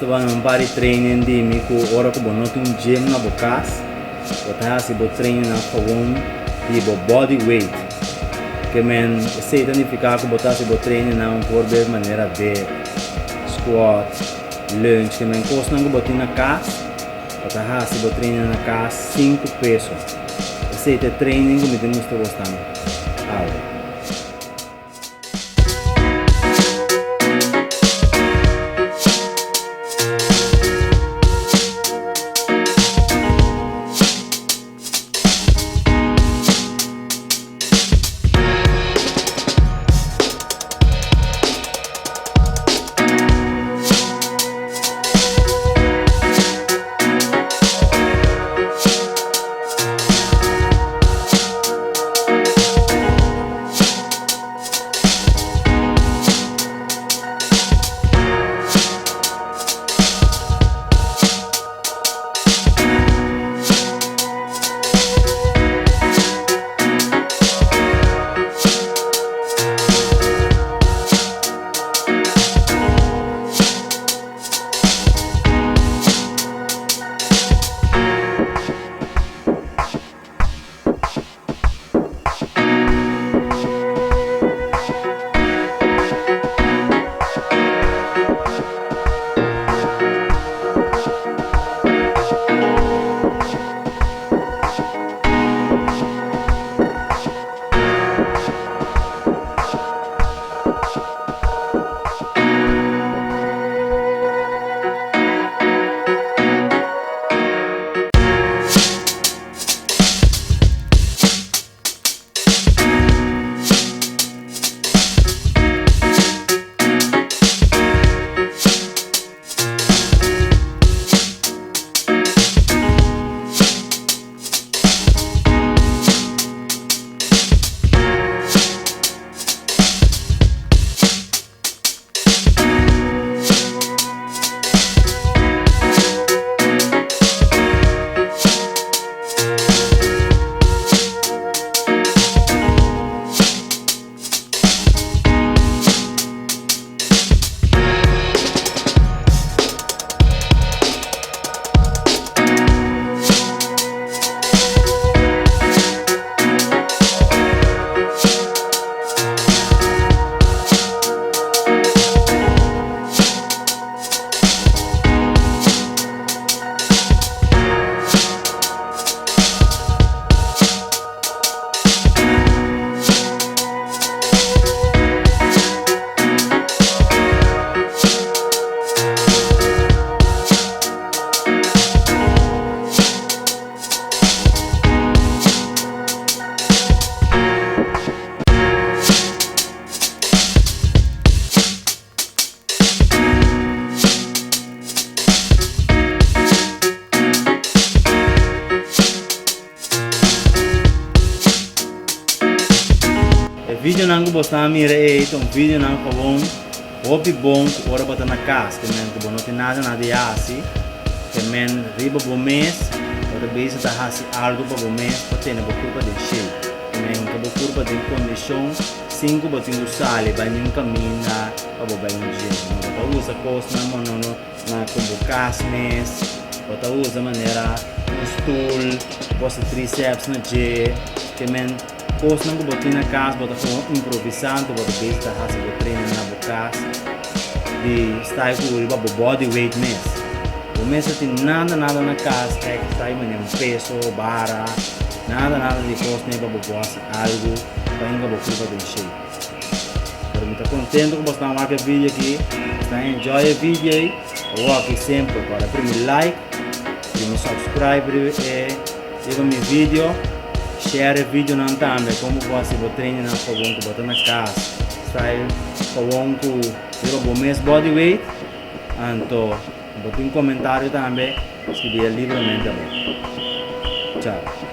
estava num par de training de mim com hora que eu não tenho gym na boca, eu estava assim vou treinar na favor de bodyweight, que men sei identificar que botar assim vou treinar na por de maneira de squat, lunge, que men costa não botar na casa, eu estava assim vou treinar na casa 5 pesos, sei te training que me estou gostando, vídeo não gostar mira vídeo não tá bom, hobby bom, ora botar na casa, que men que não tem nada de assim, que men riba bom mês, outra vez tá assim algo para bom mês, para ter na culpa de cheio, que men que culpa de condição, 5 botinho sale, banho caminha, para bom banho gym, para usa costa na mão na convocar mês, para usa maneira no stool, posta tríceps na G, que men coisa não botar na casa, botar improvisando, botar base da raça, botar treino na boca, de estar com o bodyweight mesmo. O mês tem nada na casa, é que está aí um peso, barra, nada de coisa nem para botar algo, para ainda botar para encher. Pero me está contente com você marcar o vídeo aqui, está enjoy o vídeo aí, eu aqui sempre para primeiro like, primeiro subscribe e meu vídeo. Share vídeo não também, como você vai treinar na favor que botar na casa, style favor que eu vou mês bodyweight, então botar um comentário também, escrever livremente. Tchau.